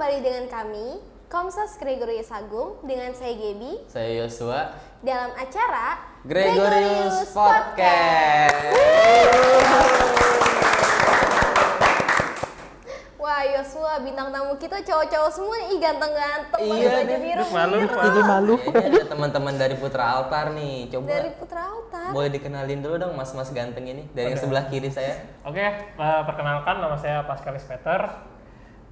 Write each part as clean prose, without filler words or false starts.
kembali dengan kami, Komsas Gregorius Agung, dengan saya Gaby, saya Yosua, dalam acara Gregorius Podcast. Wah, Yosua, bintang tamu kita cowok-cowok semua, ganteng-ganteng, Iya, baju biru. Jadi malu. Ini ada teman-teman dari Putra Altar nih, coba Dari Putra Altar. boleh dikenalin dulu dong mas-mas ganteng ini dari yang sebelah kiri saya. Oke, perkenalkan nama saya Pascalis Peter.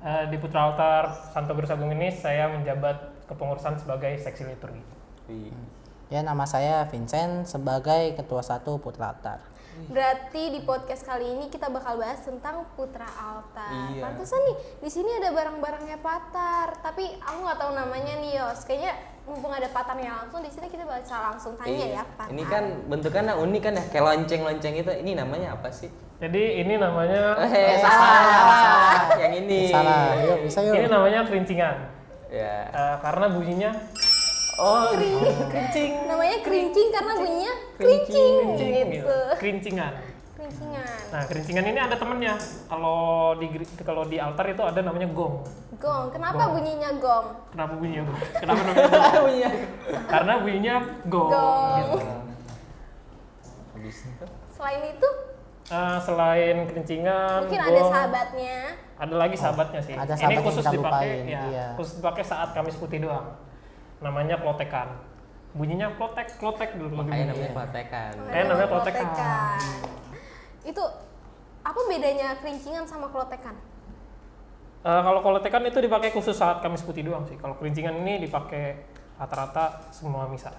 Di Putra Altar Santo Gregorius Agung ini saya menjabat kepengurusan sebagai seksi liturgi. Ya, nama saya Vincent sebagai Ketua 1 Putra Altar. Berarti di podcast kali ini kita bakal bahas tentang Putra Altar. Iya. Pantesan nih, di sini ada barang-barangnya Patar, tapi aku nggak tahu namanya nih, Yos. Kayaknya mumpung ada Patarnya langsung, di sini kita bisa langsung tanya ya, Patar. Ini kan bentukannya unik kan ya, kayak lonceng-lonceng itu. Ini namanya apa sih? Jadi ini namanya Salah. Yang ini. Salah, yuk bisa yuk. ini namanya kerincingan. Ya. Karena bunyinya Oh, kerincing. Namanya kerincing karena bunyinya kerincing gitu. Kerincingan. Kerincingan. Nah, kerincingan ini ada temennya. Kalau di altar itu ada namanya gong. Gong. Kenapa Gong. bunyinya gong? Kenapa bunyinya gong? Kenapa namanya gong? Karena bunyinya gong. Gong. Gitu. habis itu. Selain itu, Selain kerincingan, mungkin gong, ada sahabatnya. Ada lagi sahabatnya sih. ada Ini sahabat yang khusus kita dipakai, lupain, ya, iya. khusus dipakai saat Kamis Putih doang. Namanya klotekan. Bunyinya klotek dulu. Makanya namanya Patekan. Kayak namanya klotekan. Itu apa bedanya kerincingan sama klotekan? Kalau klotekan itu dipakai khusus saat Kamis Putih doang sih. Kalau kerincingan ini dipakai rata-rata semua misa.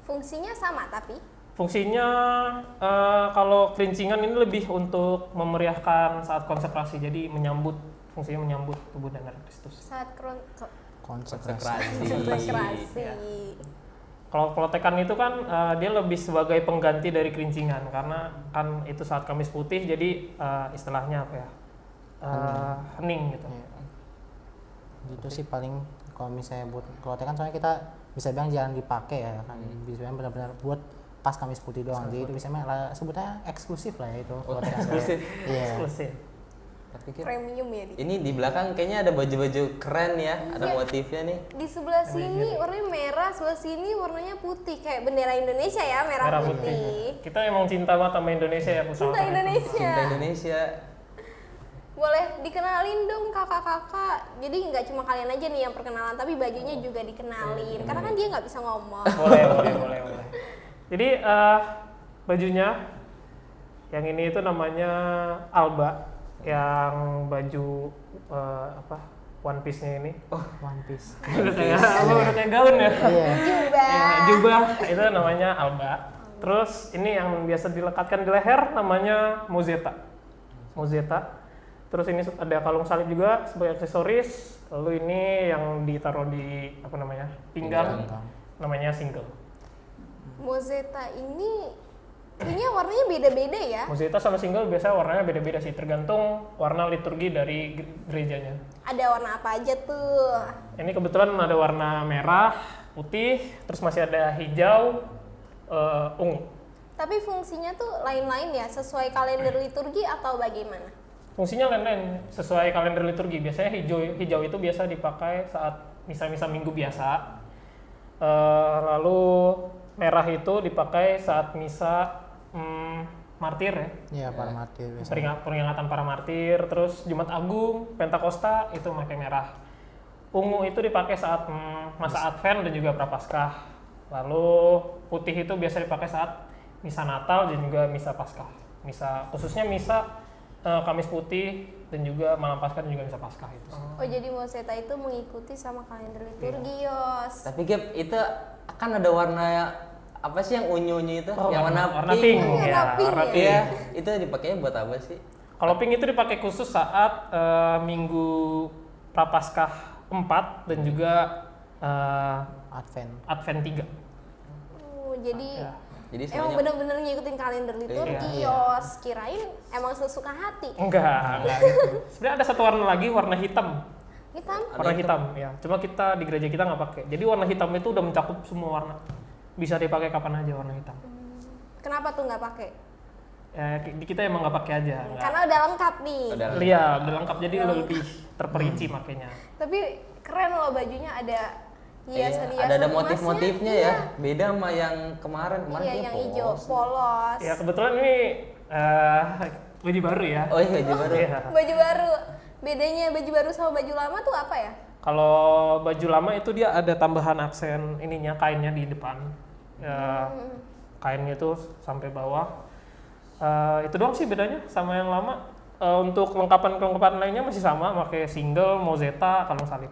Fungsinya sama tapi Fungsinya kalau kerincingan ini lebih untuk memeriahkan saat konsekrasi. Jadi fungsinya menyambut tubuh dan darah Kristus. saat Konsekrasi. konsekrasi. Ya. Kalau klotekan itu kan dia lebih sebagai pengganti dari kerincingan karena kan itu saat Kamis Putih, jadi istilahnya apa ya, hening gitu. Gitu sih paling kalau misalnya buat klotekan, soalnya kita bisa bilang jarang dipakai ya kan. Bisa bilang benar-benar buat pas Kamis Putih doang. Jadi itu bisa sebutnya eksklusif lah ya itu. klotekan. eksklusif. Iya. Eksklusif. Tapi kan Premium ya di. ini di belakang kayaknya ada baju-baju keren ya, ada Iya. motifnya nih. Di sebelah sini warnanya merah, sebelah sini warnanya putih kayak bendera Indonesia ya, merah, putih. Kita emang cinta banget sama Indonesia ya, Putra Cinta Altar. Indonesia. Cinta Indonesia. Boleh dikenalin dong kakak-kakak. Jadi nggak cuma kalian aja nih yang perkenalan, tapi bajunya juga dikenalin. Karena kan dia nggak bisa ngomong. Boleh. Jadi bajunya yang ini itu namanya Alba, yang baju one piece-nya ini. One Piece. Udah kayak gaun ya. Iya. Jubah. Ya, jubah itu namanya Alba. Terus ini yang biasa dilekatkan di leher namanya Mozeta. Terus ini ada kalung salib juga sebagai aksesoris. Lalu ini yang ditaruh di pinggang. Namanya single. Mozeta ini kayaknya warnanya beda-beda ya. Mozeta sama single biasanya warnanya beda-beda sih, tergantung warna liturgi dari gerejanya. Ada warna apa aja tuh? Ini kebetulan ada warna merah, putih, terus masih ada hijau, ungu. Tapi fungsinya tuh lain-lain ya, sesuai kalender liturgi atau bagaimana? Fungsinya lain-lain sesuai kalender liturgi. Biasanya hijau itu biasa dipakai saat misa-misa minggu biasa. Lalu merah itu dipakai saat misa martir ya. Iya, para martir biasanya. Peringatan para martir. Terus Jumat Agung, Pentakosta itu pakai merah. Ungu itu dipakai saat masa Advent dan juga Prapaskah. Lalu putih itu biasa dipakai saat misa Natal dan juga misa Paskah. Khususnya misa Kamis Putih dan juga malam Paskah dan juga misa Paskah itu. Oh, jadi Mozeta itu mengikuti sama kalender liturgi, Yos. Tapi Gap, itu kan ada warna apa sih yang unyu-unyu itu? Oh, yang warna pink. Oh, Ya, warna pink warna ya? pink. Iya, itu dipakainya buat apa sih? Kalau pink itu dipakai khusus saat Minggu Prapaskah 4 dan juga Advent 3. Jadi Ya. Jadi emang semuanya bener-bener ngikutin kalender liturgi, Iya. Yos. Kirain emang sesuka hati. Enggak gitu. Sebenarnya ada satu warna lagi, warna hitam. Hitam? Warna hitam ya. Cuma kita di gereja kita nggak pakai. Jadi warna hitam itu udah mencakup semua warna. Bisa dipakai kapan aja warna hitam. Kenapa tuh nggak pakai? Di kita emang nggak pakai aja. nggak. Karena udah lengkap nih. Iya, udah lengkap jadi lebih terperinci makanya. Tapi keren loh bajunya, ada hiasan-hiasan ada emasnya. motif-motifnya Iya. ya. Beda sama yang kemarin Iya, kayaknya yang hijau polos. polos. Ya kebetulan ini baju baru ya. Oh iya baju baru. Iya. Baju baru. Bedanya baju baru sama baju lama tuh apa ya? Kalau baju lama itu dia ada tambahan aksen ininya, kainnya di depan. Kainnya itu sampai bawah. Itu doang sih bedanya sama yang lama. Untuk kelengkapan lainnya masih sama, pakai single, mozeta, kalung salib.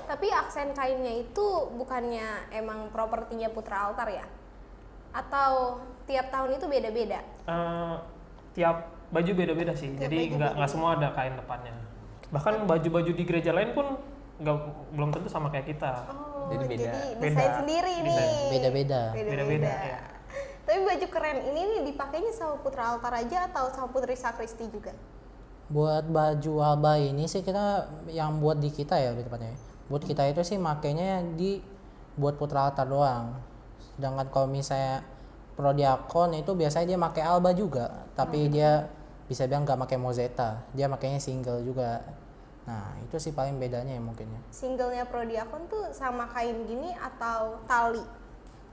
Tapi aksen kainnya itu bukannya emang propertinya Putra Altar ya? Atau tiap tahun itu beda-beda? Tiap baju beda-beda sih, Tiap jadi baju nggak semua ada kain depannya. Bahkan baju-baju di gereja lain pun belum tentu sama kayak kita. Oh, Jadi beda. desain Beda. sendiri nih. Desain. Beda-beda. Beda-beda, ya. Tapi baju keren ini nih dipakainya sama Putra Altar aja atau sama Putri Sakristi juga? Buat baju alba ini sih kita yang buat di kita ya lebih tepatnya. Buat kita itu sih makainya buat Putra Altar doang. Sedangkan kalau misalnya prodiakon itu biasanya dia pakai alba juga, tapi dia bisa bilang nggak pakai mozeta, dia makainya single juga. Nah itu sih paling bedanya ya mungkin ya. Singlenya Prodiakon tuh sama kain gini atau tali?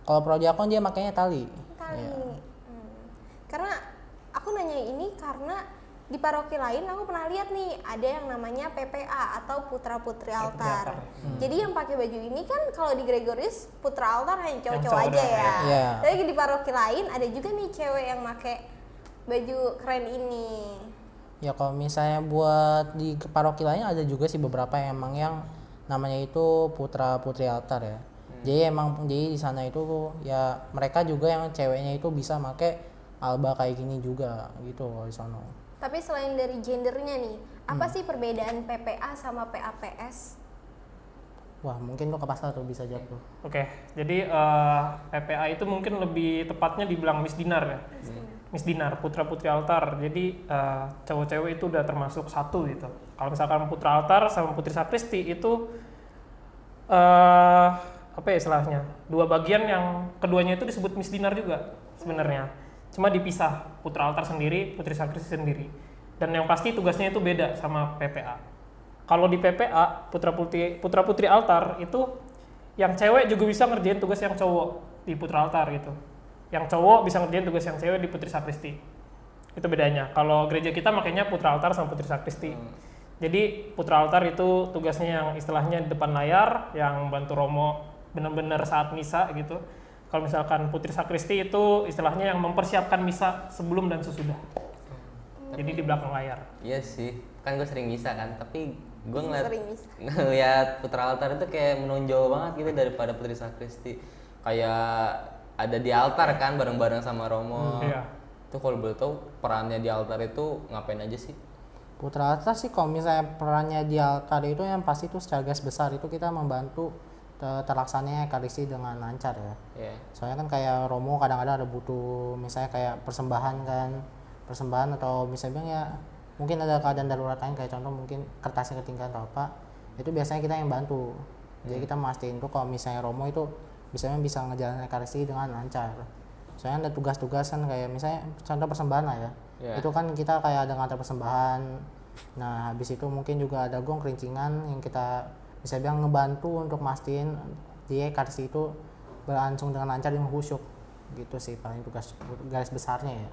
Kalau prodiakon dia makainya tali. Tali. Iya. Karena aku nanya ini karena di paroki lain aku pernah lihat nih ada yang namanya PPA atau Putra Putri Altar. Jadi yang pakai baju ini kan kalau di Gregorius Putra Altar hanya cowok-cowok cowok aja doang, ya. Iya. Tapi di paroki lain ada juga nih cewek yang pakai baju keren ini. Ya kalau misalnya buat di paroki lain ada juga sih beberapa yang emang yang namanya itu Putra Putri Altar ya. Jadi di sana itu ya mereka juga yang ceweknya itu bisa pakai alba kayak gini juga gitu kalau di sana. Tapi selain dari gendernya nih, apa sih perbedaan PPA sama PAPS? Wah mungkin tuh ke Pascal tuh bisa jawab tuh. Oke, jadi PPA itu mungkin lebih tepatnya dibilang misdinar ya. Misdinar, Putra Putri Altar. Jadi cowok-cewek itu udah termasuk satu gitu. Kalau misalkan Putra Altar sama Putri Sakristi itu apa ya istilahnya? Dua bagian yang keduanya itu disebut misdinar juga sebenarnya. Cuma dipisah, Putra Altar sendiri, Putri Sakristi sendiri. Dan yang pasti tugasnya itu beda sama PPA. Kalau di PPA, Putra Putri Altar itu yang cewek juga bisa ngerjain tugas yang cowok di Putra Altar gitu. Yang cowok bisa ngerjain tugas yang cewek di Putri Sakristi. Itu bedanya. Kalau gereja kita makanya Putra Altar sama Putri Sakristi. Jadi Putra Altar itu tugasnya yang istilahnya di depan layar, yang bantu romo benar-benar saat misa gitu. Kalau misalkan Putri Sakristi itu istilahnya yang mempersiapkan misa sebelum dan sesudah. Jadi di belakang layar. Iya sih, kan gue sering misa kan, tapi gue Sering misa. ngeliat Putra Altar itu kayak menonjol banget gitu daripada Putri Sakristi. Kayak ada di altar kan bareng-bareng sama Romo. Iya. Itu kalau boleh tahu perannya di altar itu ngapain aja sih? Putra Altar sih kalau misalnya perannya di altar itu yang pasti itu secara garis besar itu kita membantu terlaksananya ekaristi dengan lancar ya. Iya. Soalnya kan kayak Romo kadang-kadang ada butuh misalnya kayak persembahan atau misalnya ya mungkin ada keadaan darurat lain kayak contoh mungkin kertasnya ketinggalan atau apa, itu biasanya kita yang bantu. Jadi kita mastiin tuh kalau misalnya Romo itu bisa ngejalanin ekaristi dengan lancar. Soalnya ada tugas-tugas kan kayak misalnya contoh persembahan lah ya. Yeah. Itu kan kita kayak ada ngantar persembahan. Nah habis itu mungkin juga ada gong kerincingan yang kita bisa bilang ngebantu untuk mastiin dia ekaristi itu berlangsung dengan lancar dan khusyuk. Gitu sih paling tugas garis besarnya ya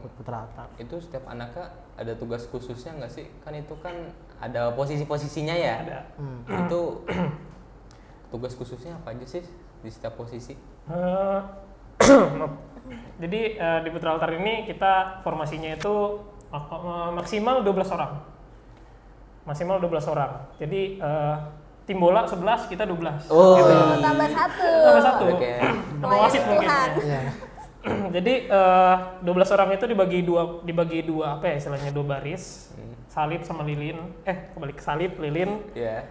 buat Putra Altar. Itu setiap anaknya ada tugas khususnya nggak sih? Kan itu kan ada posisi-posisinya ya. Ada. Itu tugas khususnya apa aja sih di setiap posisi? Jadi di Putra Altar ini kita formasinya itu maksimal 12 orang. Maksimal 12 orang. Jadi tim bola 11, kita 12. Oh, gitu. Tambah satu. Tambah satu. Oke. Sama wasit mungkin. Tuhan. Iya. Jadi 12 orang itu dibagi dua apa ya istilahnya, dua baris. Salib sama lilin. Kembali ke salib, lilin. Iya.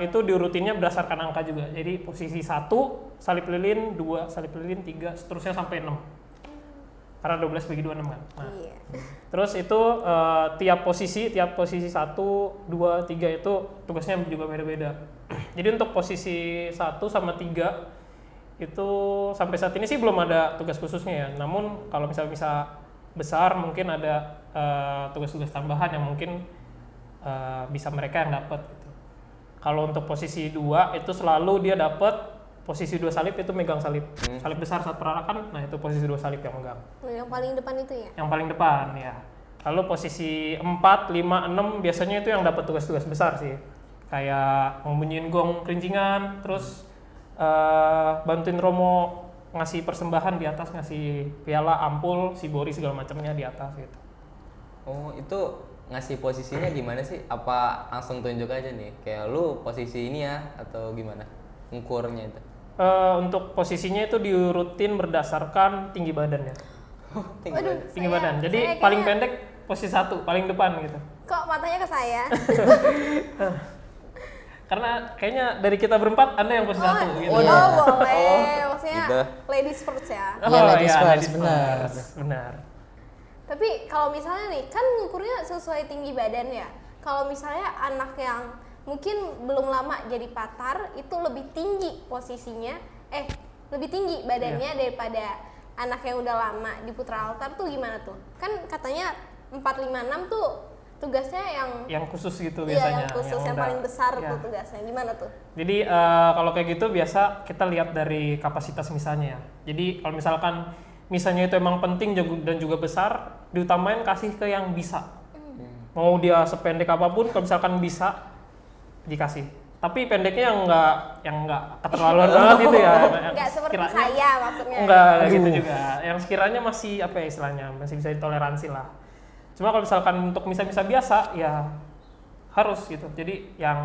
Itu diurutinnya berdasarkan angka juga. Jadi posisi 1 salib lilin, 2 salib lilin, 3 seterusnya sampai 6. Karena 12 bagi 2 6 kan. Nah, Iya. terus itu tiap posisi 1, 2, 3 itu tugasnya juga beda-beda. Jadi untuk posisi 1 sama 3 itu sampai saat ini sih belum ada tugas khususnya ya. Namun kalau misalnya bisa besar mungkin ada tugas-tugas tambahan yang mungkin bisa mereka yang dapat gitu. Kalau untuk posisi 2 itu selalu dia dapat posisi 2 salib itu megang salib. Salib besar saat perarakan, nah itu posisi 2 salib yang megang. Yang paling depan itu ya? Yang paling depan ya. Lalu posisi 4, 5, 6 biasanya itu yang dapat tugas-tugas besar sih. Kayak membunyiin gong kelincingan, terus bantuin Romo ngasih persembahan di atas, ngasih piala, ampul, sibori segala macamnya di atas gitu. Oh, itu ngasih posisinya gimana sih? Apa langsung tunjuk aja nih? Kayak lu posisi ini ya atau gimana? Ngukurnya itu. Untuk posisinya itu diurutin berdasarkan tinggi badannya. Tinggi Waduh, banget. Tinggi saya- badan. Jadi saya paling kayaknya- pendek posisi 1, paling depan gitu. Kok matanya ke saya? Karena kayaknya dari kita berempat Anda yang posisi 1 gitu. Oh, Iya. boleh. Maksudnya gitu. ladies first ya. Iya, ladies first, benar. Benar. Tapi kalau misalnya nih, kan ngukurnya sesuai tinggi badan ya. Kalau misalnya anak yang mungkin belum lama jadi patar, itu lebih tinggi posisinya, lebih tinggi badannya daripada anak yang udah lama di putra altar tuh gimana tuh? Kan katanya 4, 5, 6 tuh tugasnya yang Yang khusus gitu iya, biasanya. yang khusus, yang udah- paling besar ya. tuh tugasnya. Gimana tuh? Jadi kalau kayak gitu biasa kita lihat dari kapasitas misanya ya. Jadi kalau misalkan misanya itu emang penting dan juga besar, diutamain kasih ke yang bisa. Mau dia sependek apapun, kalau misalkan bisa dikasih. Tapi pendeknya yang enggak keterlaluan banget gitu ya. Nggak seperti Sekiranya- saya maksudnya. Enggak kayak gitu juga. Yang sekiranya masih apa ya istilahnya, masih bisa ditoleransi lah. Cuma kalau misalkan untuk misa-misa biasa ya harus gitu. Jadi yang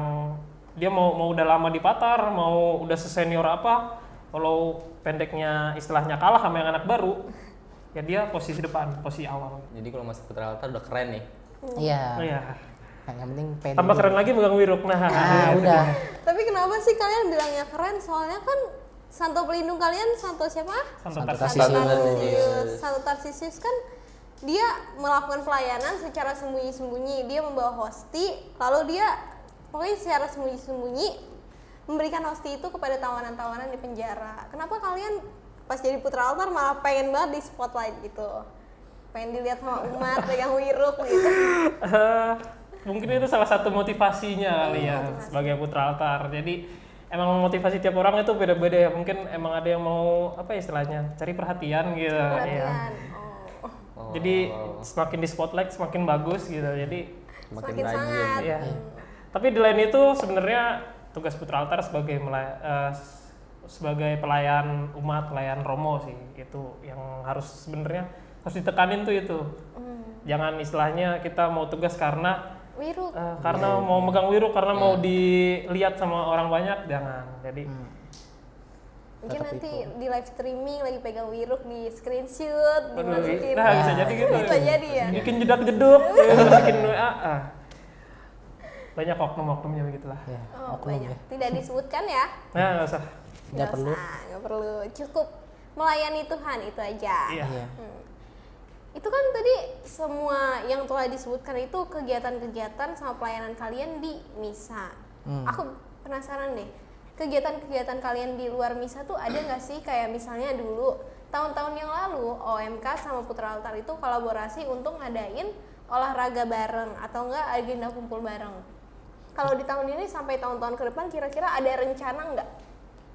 dia mau udah lama di patar, mau udah sesenior apa, kalau pendeknya istilahnya kalah sama yang anak baru, ya dia posisi depan, posisi awal. Jadi kalau masuk putra altar udah keren nih. Iya. Oh ya. Nah, yang penting pede. Tambah dulu. keren lagi megang wiruk. Nah, Ah, itu udah. dia. Tapi kenapa sih kalian bilangnya keren? Soalnya kan santo pelindung kalian santo siapa? Santo Santo Tarsius. Santo Tarsius. Tarsius. Santo Tarsius kan dia melakukan pelayanan secara sembunyi-sembunyi. Dia membawa hosti, lalu dia pokoknya secara sembunyi-sembunyi memberikan hosti itu kepada tawanan-tawanan di penjara. Kenapa kalian pas jadi putra altar malah pengen banget di spotlight gitu? Pengen dilihat sama umat, pegang wiruk gitu. Mungkin itu salah satu motivasinya kali ya sebagai putra altar. Jadi emang motivasi tiap orang itu beda-beda ya. Mungkin emang ada yang mau apa ya istilahnya cari perhatian gitu. Ya. Perhatian. Oh. Jadi semakin di spotlight semakin bagus gitu. Jadi Semakin rajin. sangat. ya. Tapi di lain itu sebenarnya tugas putra altar sebagai sebagai pelayan umat, pelayan romo sih itu yang harus sebenarnya harus ditekanin tuh itu. Jangan istilahnya kita mau tugas karena Wiruk. karena mau megang wiruk, karena mau dilihat sama orang banyak, jangan. Jadi Mungkin Tetap nanti itu. di live streaming lagi pegang wiruk di screenshot, aduh, dimasukin. nah bisa jadi gitu. Bisa jadi ya. Bikin jedak-jeduk, bikin WA. Banyak oknum-oknumnya begitulah. Ya, Oh, oknum banyak. ya. Tidak disebutkan ya. Nah, nggak usah. Nggak perlu. Nggak perlu. Cukup melayani Tuhan itu aja. Iya. Iya. Itu kan tadi semua yang telah disebutkan itu kegiatan-kegiatan sama pelayanan kalian di misa. Aku penasaran deh, kegiatan-kegiatan kalian di luar misa tuh ada nggak sih? Kayak misalnya dulu tahun-tahun yang lalu OMK sama Putra Altar itu kolaborasi untuk ngadain olahraga bareng atau enggak agenda kumpul bareng. Kalau di tahun ini sampai tahun-tahun ke depan kira-kira ada rencana nggak?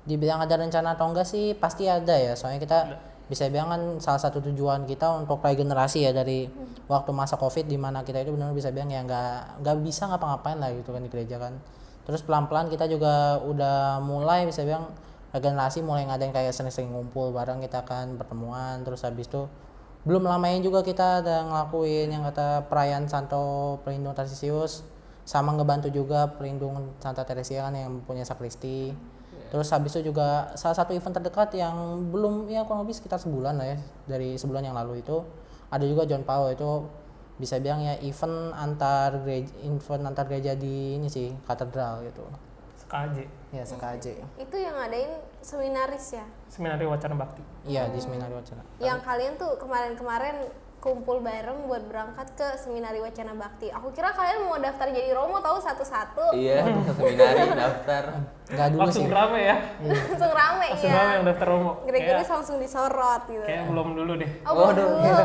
Dibilang ada rencana atau enggak sih pasti ada ya. Soalnya kita bisa bilang kan salah satu tujuan kita untuk regenerasi ya dari waktu masa Covid di mana kita itu benar bisa bilang ya nggak bisa ngapa-ngapain lah gitu kan di gereja kan. Terus pelan-pelan kita juga udah mulai bisa bilang regenerasi, mulai ngadain kayak sering-sering ngumpul bareng, kita kan pertemuan. Terus habis itu belum lamanya juga kita ada ngelakuin yang kata perayaan Santo Pelindung Tarsius, sama ngebantu juga pelindung Santa Teresia kan yang punya sakristi. Terus habis itu juga salah satu event terdekat yang belum ya kurang lebih sekitar sebulan lah ya, dari sebulan yang lalu itu ada juga John Paul, itu bisa bilang ya event antar gereja di ini sih katedral gitu. SKJ, Ya SKJ. Itu yang ngadain seminaris ya? Seminari Wacana Bakti. Iya di Seminari Wacana. Yang kalian tuh kemarin-kemarin kumpul bareng buat berangkat ke Seminari Wacana Bakti. Aku kira kalian mau daftar jadi romo tahu satu-satu. Iya, seminari daftar. Enggak dulu Langsung sih. rame ya. Langsung rame Langsung ya. rame yang daftar romo. Gregoris langsung disorot gitu. Kayak belum dulu deh. Oh, belum dulu.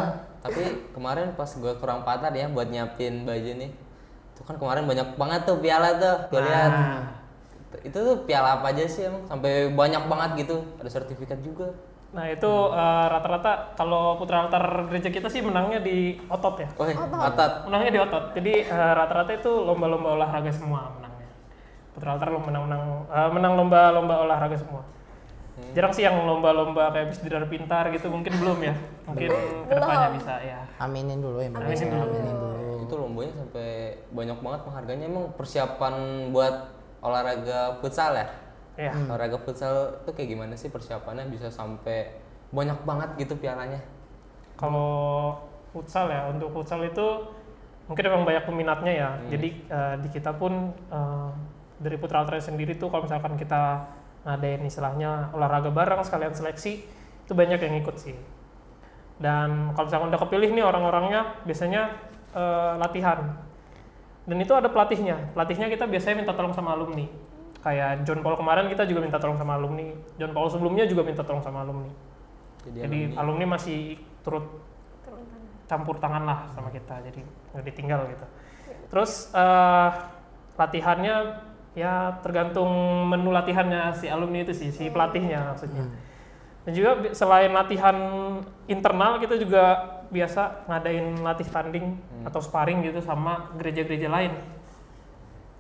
Tapi kemarin pas gue kurang patah ya buat nyiapin baju nih. Itu kan kemarin banyak banget tuh piala tuh. Gue lihat. Itu tuh piala apa aja sih emang? Sampai banyak banget gitu. Ada sertifikat juga. Nah itu rata-rata kalau putra altar gereja kita sih menangnya di otot ya. Oh, otot. Menangnya di otot. Jadi rata-rata itu lomba-lomba olahraga semua menangnya. Putra altar menang lomba-lomba olahraga semua. Jarang sih yang lomba-lomba kayak bisdidar pintar gitu, mungkin belum ya. Mungkin kedepannya bisa ya. Aminin dulu ya. Aminin dulu. Itu lombanya sampai banyak banget penghargaannya. Emang persiapan buat olahraga futsal ya? Iya. Olahraga futsal itu kayak gimana sih persiapannya bisa sampai banyak banget gitu pialanya? Kalau futsal ya, untuk futsal itu mungkin memang banyak peminatnya ya. Jadi di kita pun dari Putra Altar sendiri tuh kalau misalkan kita ngadain istilahnya olahraga bareng sekalian seleksi, itu banyak yang ikut sih. Dan kalau misalkan udah kepilih nih orang-orangnya biasanya latihan. Dan itu ada pelatihnya. Pelatihnya kita biasanya minta tolong sama alumni. Kayak John Paul kemarin kita juga minta tolong sama alumni. John Paul sebelumnya juga minta tolong sama alumni. Jadi alumni masih turut campur tangan lah sama kita. Jadi nggak ditinggal gitu. Terus latihannya ya tergantung menu latihannya si alumni itu sih, si pelatihnya maksudnya. Dan juga selain latihan internal kita juga biasa ngadain latih tanding atau sparring gitu sama gereja-gereja lain.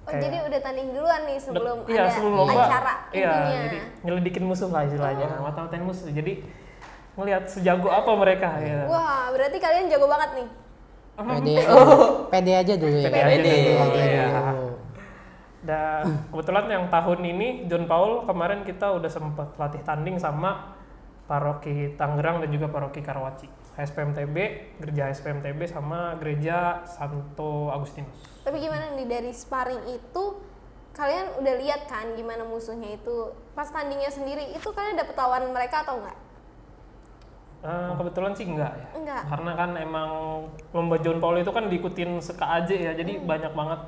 Oh, jadi udah tanding duluan nih sebelum Iya, ada sebelum lomba. acara Iya, intinya. jadi nyelidikin musuh lah istilahnya, mata-matain musuh. Jadi ngelihat sejago apa mereka gitu. Wah, berarti kalian jago banget nih. Pede aja dulu ya. Pede aja dulu, Pede iya. dulu. Dan kebetulan yang tahun ini John Paul kemarin kita udah sempat latih tanding sama paroki Tangerang dan juga paroki Karawaci, HSPMTB, gereja HSPMTB sama gereja Santo Agustinus. Tapi gimana nih dari sparring itu kalian udah lihat kan gimana musuhnya itu pas tandingnya sendiri itu kalian dapet lawan mereka atau enggak? Kebetulan sih enggak ya. Enggak. Karena kan emang lomba John Paul itu kan diikutin se-KAJ ya, jadi banyak banget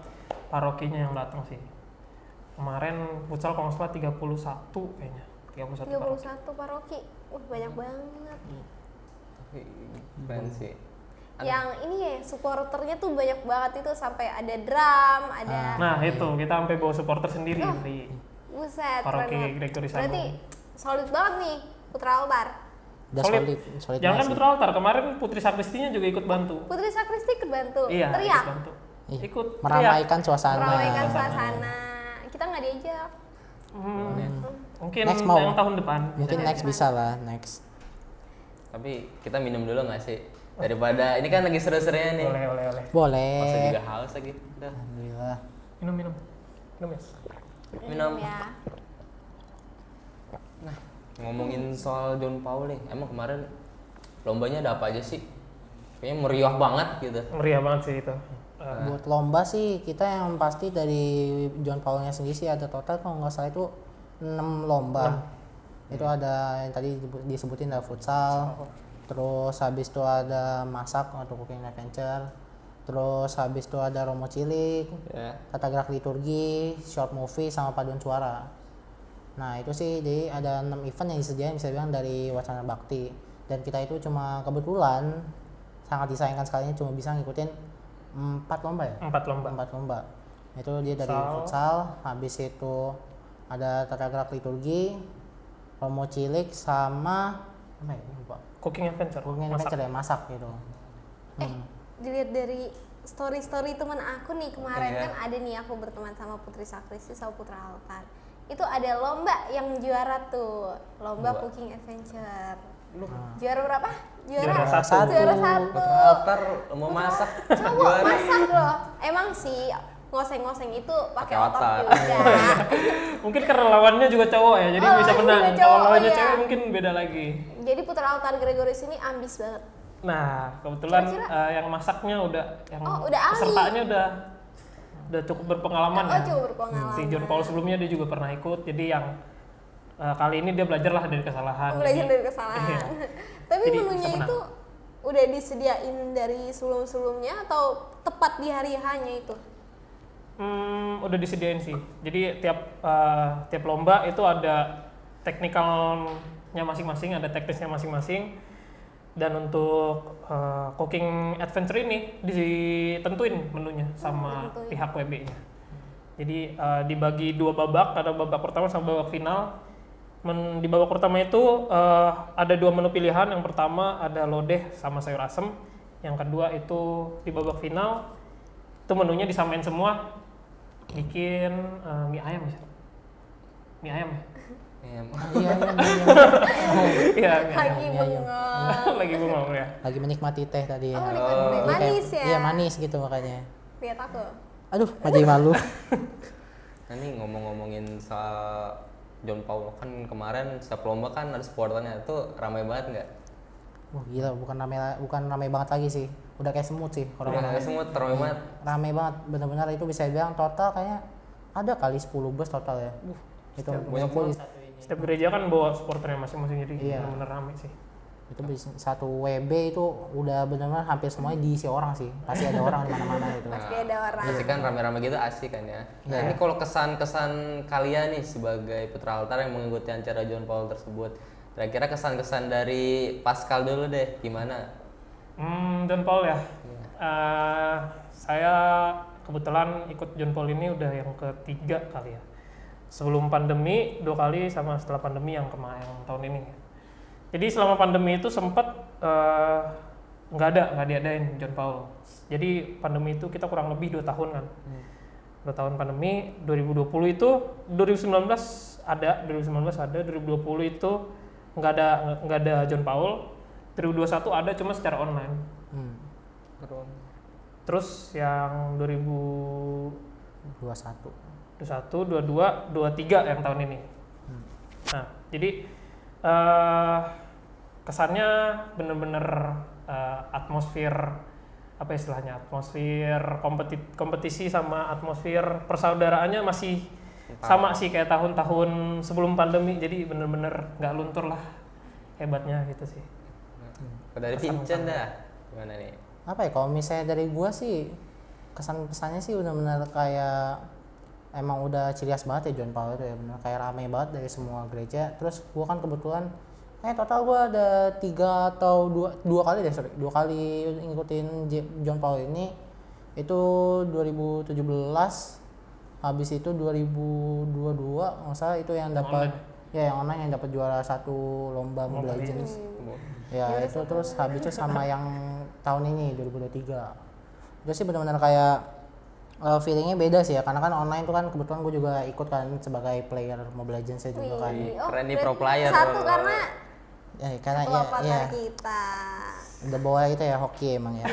parokinya yang datang sih. Kemarin futsal kalau nggak salah 31 kayaknya. 31 paroki. 31 paroki. Banyak banget. Keren sih. Yang ini ya supporternya tuh banyak banget itu sampai ada drum, ada Nah itu kita sampai bawa supporter sendiri di buset. paroki keren banget. Gregory Berarti Sambung. solid banget nih Putra Altar. Udah solid Jangan banget sih. Putra Altar, kemarin Putri Sakristinya juga ikut bantu. Putri Sakristi ikut bantu. Iya, Teriak. ikut bantu. Ih, Ikut meramaikan suasana. Meramaikan suasana. Kita nggak diajak. Mungkin Next mau. yang tahun depan. Mungkin next bisa lah, next. Tapi kita minum dulu nggak sih? Daripada ini kan lagi seru-serunya nih. Boleh. Boleh. Masa juga haus lagi. Udah. Alhamdulillah. Minum ya. Minum. Ya. Nah, ngomongin soal John Paul nih, emang kemarin lombanya ada apa aja sih? Kayaknya meriah banget gitu. Meriah banget sih itu. Buat lomba sih kita yang pasti dari John Paulnya sendiri sih ada total kalau nggak salah itu 6 lomba. Itu ada yang tadi disebutin ada futsal, terus habis itu ada masak atau cooking adventure, terus habis itu ada romo cilik, Ya. tata gerak liturgi, short movie sama paduan suara. Nah itu sih jadi ada 6 event yang disediain bisa bilang dari Wacana Bakti, dan kita itu cuma kebetulan sangat disayangkan sekali cuma bisa ngikutin 4 lomba ya? 4 lomba. 4 lomba. Itu dia dari futsal, habis itu ada tata gerak liturgi, romo cilik sama apa ya? Lupa. Cooking adventure. Cooking adventure ya, masak gitu. Dilihat dari story teman aku nih kemarin Iya. kan ada nih aku berteman sama Putri Sakristi sama Putra Altar. Itu ada lomba yang juara tuh, lomba cooking adventure. Juara berapa? Juara satu. Juara satu. Putra Altar mau masak Cowok juara. masak loh. Emang sih ngoseng-ngoseng itu pakai Pakai otot otak. juga. Mungkin karena lawannya juga cowok ya, jadi Oh, bisa menang. juga Kalau cowok, lawannya iya. cewek mungkin beda lagi. Jadi Putra Altar Gregoris ini ambis banget. Nah, kebetulan Kira-kira? yang masaknya udah, yang Oh, udah ahli. pesertanya udah cukup berpengalaman Oh, ya. cukup berpengalaman. Si John Paul sebelumnya dia juga pernah ikut, jadi yang kali ini dia belajar lah dari kesalahan. Belajar Jadi- dari kesalahan. Iya. Tapi Jadi menunya bisa menang. itu udah disediain dari sebelum-sebelumnya atau tepat di hari hanya itu? Udah disediain sih. Jadi tiap lomba itu ada teknikalnya masing-masing, ada teknisnya masing-masing. Dan untuk cooking adventure ini ditentuin menunya sama Ditentuin. pihak WB-nya. Jadi dibagi 2 babak, ada babak pertama sama babak final. Di babak pertama itu ada 2 menu pilihan. Yang pertama ada lodeh sama sayur asem. Yang kedua itu di babak final itu menunya disamain semua, bikin mie ayam ya. Mie ayam ya? Iya, Iya, Iya, mie ayam. Lagi bengong. Lagi bengong ya. lagi menikmati teh tadi ya. Oh, Oh. nikmatin. Jadi kayak- Manis ya. Iya, manis gitu makanya. Lihat aku. Aduh, jadi malu. Nah, ini ngomong-ngomongin soal John Paul kan kemarin setiap lomba kan ada supporternya, itu ramai banget nggak? Wah, gila, bukan ramai banget lagi sih. Udah kayak semut sih Udah orang-orang. nggak semua ramai banget. Rame banget, benar-benar itu bisa dibilang total kayaknya ada kali 10 bus total ya. Itu banyak ngumpul di banget. satu ini. Setiap gereja kan bawa supporternya masing-masing, jadi Iya. benar-benar rame sih. Itu satu WB itu udah benar-benar hampir semuanya diisi orang sih. Pasti ada orang di mana-mana gitu. Pasti ada orang. Asik kan rame-rame gitu asik kan ya. Nah, Iya. ini kalau kesan-kesan kalian nih sebagai putra altar yang mengikuti acara John Paul tersebut, kira-kira kesan-kesan dari Pascal dulu deh, gimana? John Paul ya. Saya kebetulan ikut John Paul ini udah yang ketiga kali ya. Sebelum pandemi 2 kali, sama setelah pandemi yang tahun ini. Jadi selama pandemi itu sempat nggak diadain John Paul. Jadi pandemi itu kita kurang lebih 2 tahun kan. 2 tahun pandemi, 2020 itu 2019 ada, 2020 itu nggak ada John Paul. 2021 ada cuma secara online. Hmm, Terus yang 21. 21, 22, 23 yang tahun ini. Nah, jadi kesannya bener-bener atmosfer, apa istilahnya, atmosfer kompetisi sama atmosfer persaudaraannya masih sama sih kayak tahun-tahun sebelum pandemi. Jadi bener-bener nggak luntur lah, hebatnya gitu sih. Dari Vincent dah, gimana nih? Apa ya, kalau misalnya dari gua sih kesan pesannya sih benar-benar kayak emang udah ciri khas banget ya John Paul itu ya, benar kayak ramai banget dari semua gereja. Terus gua kan kebetulan total gua ada 3 atau 2 kali deh, 2 kali ngikutin John Paul ini. Itu 2017, habis itu 2022 nggak salah itu yang dapat ya yang online yang dapat juara 1 lomba Mobile Legends. Ya itu terus habis itu sama yang tahun ini 2023. Itu sih benar-benar kayak feelingnya beda sih ya, karena kan online tuh kan kebetulan gue juga ikut kan sebagai player Mobile Legends juga kan. Keren nih, pro player. Satu karena Karena pelopor ya kita. udah bawa itu ya hoki emang ya.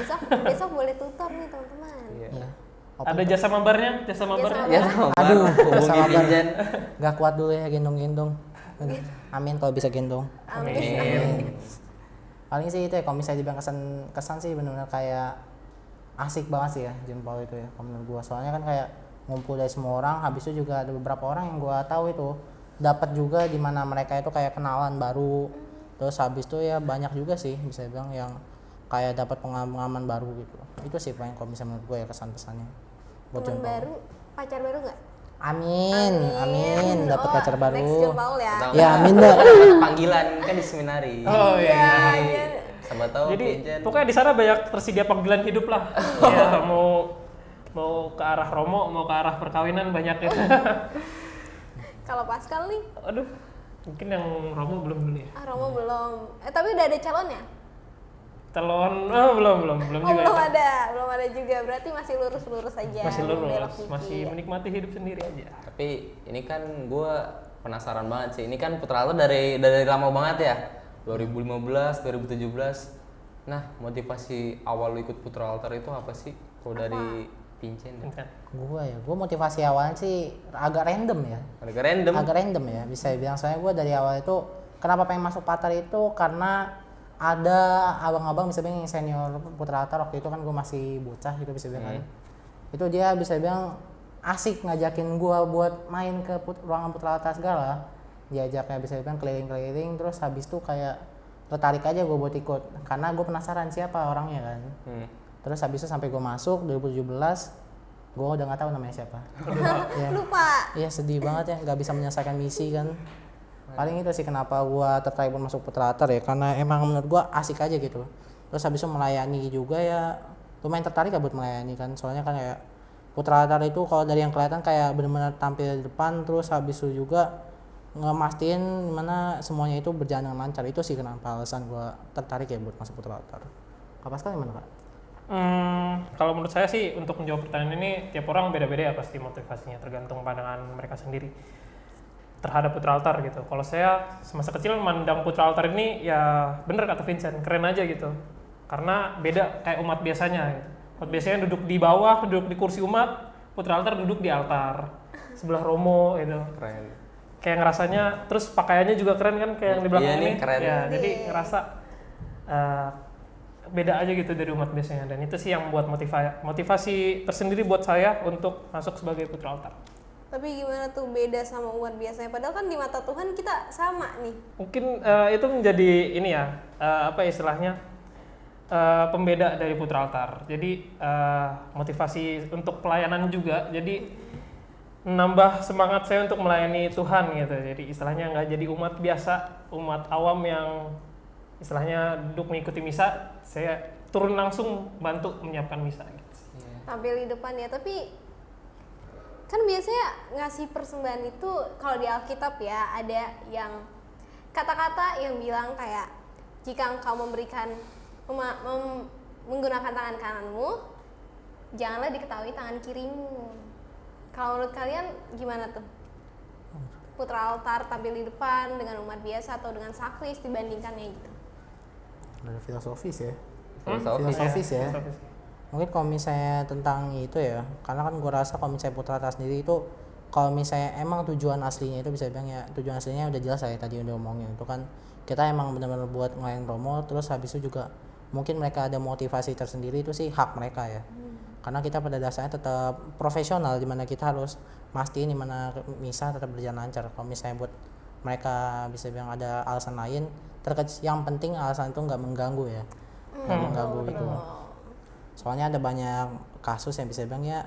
Besok boleh tutor nih teman-teman. Iya. Ada jasa mabarnya? Jasa mabarnya? Ya sama Aduh, hubungi sama Vincent. Gak kuat dulu ya gendong-gendong. Amin kalau bisa gendong. Amin. Paling sih itu ya, kalau misalnya dibilang kesan sih benar-benar kayak asik banget sih ya John Paul itu ya, kalau menurut gua. Soalnya kan kayak ngumpul dari semua orang, habis itu juga ada beberapa orang yang gua tahu itu dapat juga di mana mereka itu kayak kenalan baru. Terus habis itu ya banyak juga sih bisa bilang yang kayak dapat pengalaman baru gitu. Itu sih paling kalau misalnya menurut gua ya kesan-kesannya buat Teman John Paul. baru, pacar baru nggak? Amin, dapat pacar baru. Next John Paul ya. Atau Ya, enggak, amin dah. dapat panggilan kan di seminari. Oh iya. Iya. Sama tahu Jadi Vincent. pokoknya di sana banyak tersedia panggilan hidup lah. Ya, mau ke arah Romo, mau ke arah perkawinan banyak ya. Kalau Pascal nih, Aduh, mungkin yang Romo belum dulu ya. Romo belum. Tapi udah ada calonnya? Belum Oh, juga. belum ada juga. Berarti masih lurus-lurus aja. Masih belum belok lulus, dikit. masih menikmati hidup sendiri aja. Tapi ini kan gue penasaran banget sih. Ini kan Putra Alta dari lama banget ya. 2015, 2017. Nah, motivasi awal lu ikut Putra Altar itu apa sih? Kalau dari Vincent. Gua motivasi awalnya sih agak random ya. Agak random. Agak random ya, bisa dibilang. Soalnya gue dari awal itu kenapa pengen masuk Patar itu karena ada abang-abang bisa bilang yang senior Putra Altar waktu itu kan gue masih bocah gitu bisa bilang kan. Itu dia bisa bilang asik ngajakin gue buat main ke ruangan Putra Altar segala. Diajaknya bisa dibilang keliling-keliling, terus habis itu kayak tertarik aja gue buat ikut karena gue penasaran siapa orangnya kan. Terus habis itu sampai gue masuk 2017 gue udah nggak tahu namanya siapa. Ya. Lupa. Iya sedih banget ya, nggak bisa menyelesaikan misi kan. Paling itu sih kenapa gua tertarik buat masuk Putra Altar ya, karena emang menurut gua asik aja gitu. Terus habis itu melayani juga ya, lumayan tertarik ya buat melayani kan, soalnya kan kayak Putra Altar itu kalau dari yang kelihatan kayak benar-benar tampil di depan, terus habis itu juga ngemastiin gimana semuanya itu berjalan dengan lancar. Itu sih kenapa alasan gua tertarik ya buat masuk Putra Altar. Kak Pascal gimana, Kak? Kalau menurut saya sih untuk menjawab pertanyaan ini tiap orang beda-beda ya pasti motivasinya, tergantung pandangan mereka sendiri terhadap Putra Altar gitu. Kalau saya semasa kecil mandang Putra Altar ini ya bener kata Vincent, keren aja gitu. Karena beda kayak umat biasanya gitu. Umat biasanya duduk di bawah, duduk di kursi umat, Putra Altar duduk di altar sebelah romo gitu. Keren. Kayak ngerasanya, terus pakaiannya juga keren kan kayak yang di belakang Iya nih, ini. keren. Ya, jadi ngerasa beda aja gitu dari umat biasanya, dan itu sih yang membuat motivasi tersendiri buat saya untuk masuk sebagai Putra Altar. Tapi gimana tuh beda sama umat biasanya? Padahal kan di mata Tuhan kita sama nih. Mungkin itu menjadi ini ya, apa istilahnya, pembeda dari Putra Altar. Jadi motivasi untuk pelayanan juga, jadi nambah semangat saya untuk melayani Tuhan gitu. Jadi istilahnya nggak jadi umat biasa, umat awam yang istilahnya duduk mengikuti misa, saya turun langsung bantu menyiapkan misa gitu. Tampil di depan ya, tapi kan biasanya ngasih persembahan itu kalau di Alkitab ya ada yang kata-kata yang bilang kayak jika engkau memberikan menggunakan tangan kananmu, janganlah diketahui tangan kirimu. Kalau menurut kalian gimana tuh? Putra Altar tampil di depan dengan umat biasa atau dengan sakris dibandingkannya gitu? Ada filosofis ya. Filosofis ya. Mungkin kalau misalnya tentang itu ya, karena kan gue rasa kalau misalnya Putra Altar sendiri itu, kalau misalnya emang tujuan aslinya itu bisa bilang ya, tujuan aslinya udah jelas ya tadi udah ngomongin itu kan, kita emang benar-benar buat ngelayan romo, terus habis itu juga mungkin mereka ada motivasi tersendiri, itu sih hak mereka ya. Karena kita pada dasarnya tetap profesional, dimana kita harus mastiin dimana misa tetap berjalan lancar. Kalau misalnya buat mereka bisa bilang ada alasan lain, yang penting alasan itu nggak mengganggu ya, nggak mengganggu gitu. Soalnya ada banyak kasus yang bisa bilang ya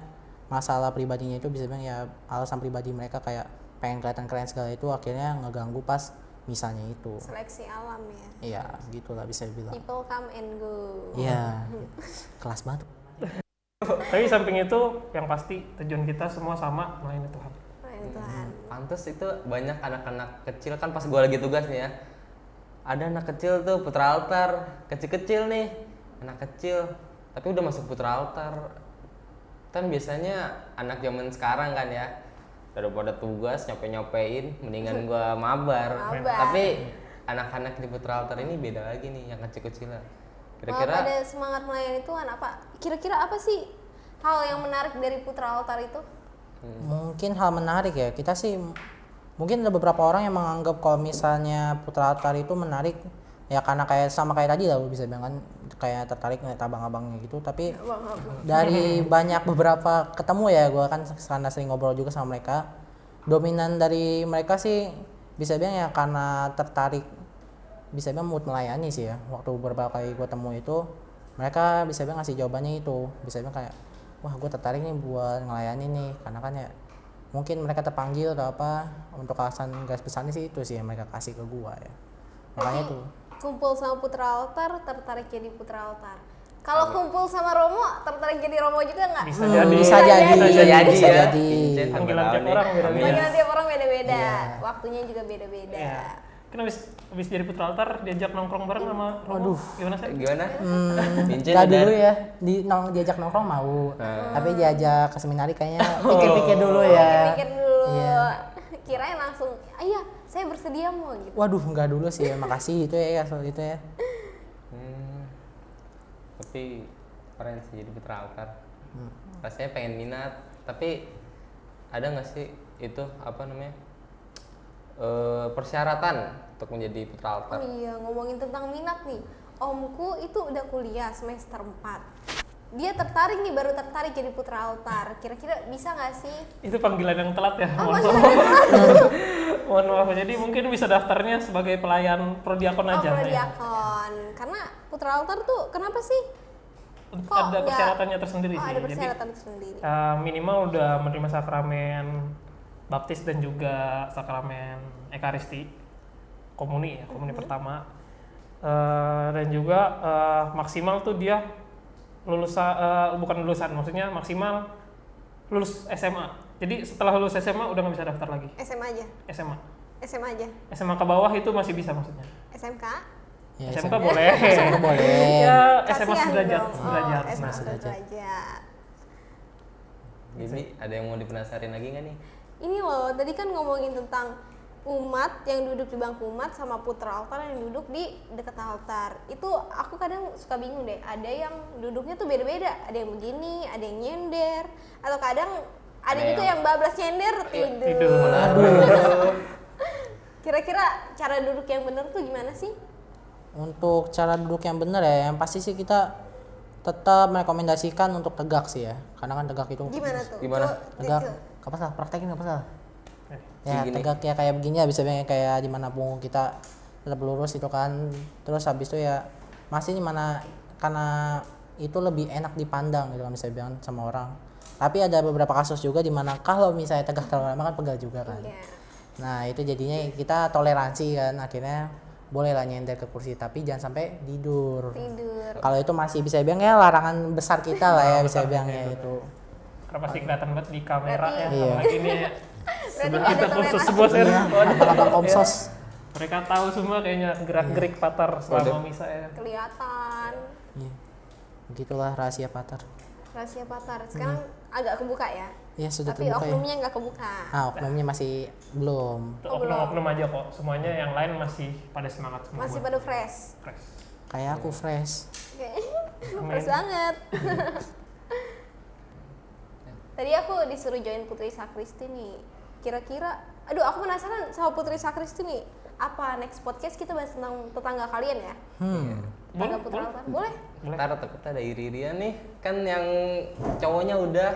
masalah pribadinya itu bisa bilang ya alasan pribadi mereka kayak pengen kelihatan keren segala itu akhirnya ngeganggu pas misalnya itu. Seleksi alam ya. Iya, gitulah bisa dibilang. People come and go. Iya, kelas banget. Tapi samping itu yang pasti tujuan kita semua sama, melayani Tuhan. Melayani Tuhan. Pantes itu banyak anak-anak kecil kan pas gue lagi tugas nih ya. Ada anak kecil tuh Putra Altar, kecil-kecil nih, anak kecil, tapi udah masuk Putra Altar. Kan biasanya anak zaman sekarang kan ya, daripada tugas nyope-nyopein, mendingan gue mabar. Tapi anak-anak di Putra Altar ini beda lagi nih, yang kecil-kecilan. Kira-kira pada semangat melayani Tuhan apa? Kira-kira apa sih hal yang menarik dari Putra Altar itu? Mungkin hal menarik ya, kita sih mungkin ada beberapa orang yang menganggap kalau misalnya Putra Altar itu menarik ya karena kayak sama kayak tadi lah, bisa bilang kan kayak tertarik ngeliat abang-abangnya gitu. Tapi dari banyak beberapa ketemu ya, gue kan karena sering ngobrol juga sama mereka, dominan dari mereka sih bisa bilang ya karena tertarik, bisa bilang mood melayani sih ya. Waktu beberapa kali gue temu itu, mereka bisa bilang ngasih jawabannya itu, bisa bilang kayak wah gue tertarik nih buat ngelayani nih, karena kan ya mungkin mereka terpanggil atau apa. Untuk alasan garis besarnya sih itu sih yang mereka kasih ke gua ya, makanya itu. Kumpul sama Putra Altar tertarik jadi Putra Altar. Kalau kumpul sama Romo tertarik jadi Romo juga nggak? Bisa jadi. Bisa jadi ya. Panggilan tiap orang beda-beda. Panggilan tiap orang beda-beda, waktunya juga beda-beda. Iya. Kan habis jadi Putra Altar diajak nongkrong bareng sama Romo. Gimana sih? Gimana? Vincent Gak udah dulu ya, diajak nongkrong mau, tapi diajak ke seminari kayaknya pikir-pikir dulu ya. Pikir dulu. Iya. Kirain langsung, iya saya bersedia mau gitu. Waduh, enggak dulu sih ya, makasih itu ya soal itu ya. Tapi keren sih jadi Putra Altar. Rasanya pengen minat, tapi ada nggak sih itu apa namanya persyaratan untuk menjadi Putra Altar? Oh iya, ngomongin tentang minat nih, omku itu udah kuliah semester 4. Dia tertarik nih, baru tertarik jadi Putra Altar. Kira-kira bisa nggak sih? Itu panggilan yang telat ya. Mohon maaf. Jadi mungkin bisa daftarnya sebagai pelayan prodiakon aja. Prodiakon. Karena Putra Altar tuh kenapa sih? Ada persyaratannya tersendiri sih. Ada persyaratan tersendiri. Minimal udah menerima sakramen baptis dan juga sakramen ekaristi. komuni pertama. Dan juga maksimal tuh dia bukan lulusan, maksudnya maksimal lulus SMA. Jadi setelah lulus SMA udah nggak bisa daftar lagi. SMA aja. SMA aja. SMA ke bawah itu masih bisa maksudnya. SMK. Ya, SMK boleh. SMK boleh. Ya SMA Kasihan sederajat. dong. Sederajat. SMA Nah, sederajat. sederajat. Jadi ada yang mau dipenasarin lagi nggak nih? Ini loh, tadi kan ngomongin tentang umat yang duduk di bangku umat sama putra altar yang duduk di dekat altar. Itu aku kadang suka bingung deh. Ada yang duduknya tuh beda-beda. Ada yang begini, ada yang nyender, atau kadang ada juga yang bablas nyender tidur. Tidur. Kira-kira cara duduk yang bener tuh gimana sih? Untuk cara duduk yang benar ya, yang pasti sih kita tetap merekomendasikan untuk tegak sih ya. Karena kan tegak itu Gimana tuh? Gimana? tegak. Apa salah? Praktekin apa salah? Ya Gini. tegak ya kayak begini ya, bisa kayak dimana punggung kita tetap lurus itu kan. Terus habis itu ya masih dimana, karena itu lebih enak dipandang gitu kan, bisa bilang sama orang. Tapi ada beberapa kasus juga dimana kalau misalnya tegak terlalu lama kan pegal juga kan. Iya. Nah itu jadinya kita toleransi kan, akhirnya boleh lah nyender ke kursi tapi jangan sampai tidur. Kalau itu masih bisa bilang ya larangan besar kita lah ya, bisa bilang ya itu. Karena pasti kelihatan banget di kamera ya. Iya. Apalagi ini sebelah ada kita komsos toleransi. sebuah Iya, abang-abang komsos. Mereka tahu semua kayaknya gerak-gerik patar selama misa ya. Kelihatan. Iya. Begitulah rahasia patar. Rahasia patar. Sekarang agak kebuka ya. Ya sudah Tapi terbuka ya. oknumnya nggak kebuka. Oknumnya masih belum. Itu oknum-oknum aja kok. Semuanya yang lain masih pada semangat semua. Masih pada fresh. Fresh. Kayak aku fresh. Oke. Fresh banget. Tadi aku disuruh join Putri Sakristi nih. Kira-kira, aduh aku penasaran sama Putri Sakristi nih. Apa next podcast kita bahas tentang tetangga kalian ya? Tetangga Putra Altar. Boleh? Ntar takutnya ada iri-irian nih. Kan yang cowoknya udah,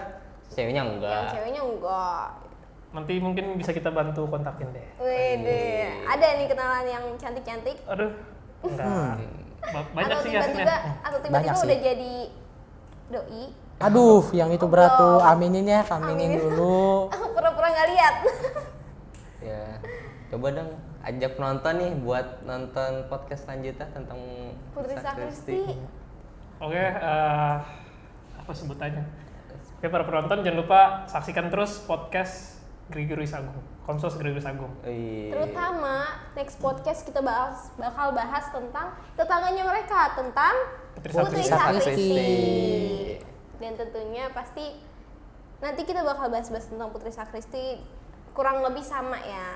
ceweknya Yang enggak. ceweknya enggak. Nanti mungkin bisa kita bantu kontakin deh. Wede, ada nih kenalan yang cantik-cantik. Aduh, enggak. Banyak sih tiba-tiba, Yasin ya. atau Banyak tiba-tiba sih. udah jadi doi. Aduh, yang itu berat tuh. Aminin ya, aminin dulu. Pura-pura nggak lihat. Ya, coba dong ajak penonton nih buat nonton podcast selanjutnya tentang Putri Sakristi. Oke, apa sebutannya? Oke, para penonton jangan lupa saksikan terus podcast Gregorius Agung, Konsos Gregorius Agung. Terutama next podcast kita bakal bahas tentang tetangganya mereka, tentang Putri Sakristi. Dan tentunya pasti nanti kita bakal bahas-bahas tentang Putri Sakristi kurang lebih sama ya.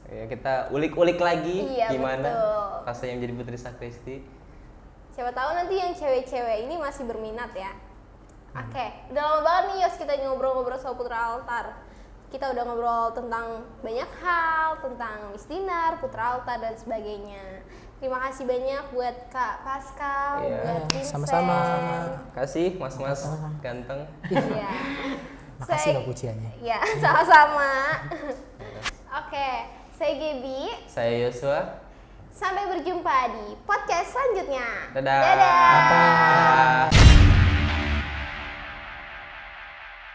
Ya, kita ulik-ulik lagi Iya, gimana betul. rasanya menjadi Putri Sakristi. Siapa tahu nanti yang cewek-cewek ini masih berminat ya. Oke, udah lama banget nih Yos kita ngobrol-ngobrol soal Putra Altar. Kita udah ngobrol tentang banyak hal, tentang Mistinar, Putra Altar dan sebagainya. Terima kasih banyak buat Kak Pascal, Iya, buat Vincent. sama-sama. Kasih mas-mas ganteng. Iya. Makasih loh pujiannya. Ya, sama-sama. Oke, saya Gaby. Saya Yosua. Sampai berjumpa di podcast selanjutnya. Dadah. Dadah.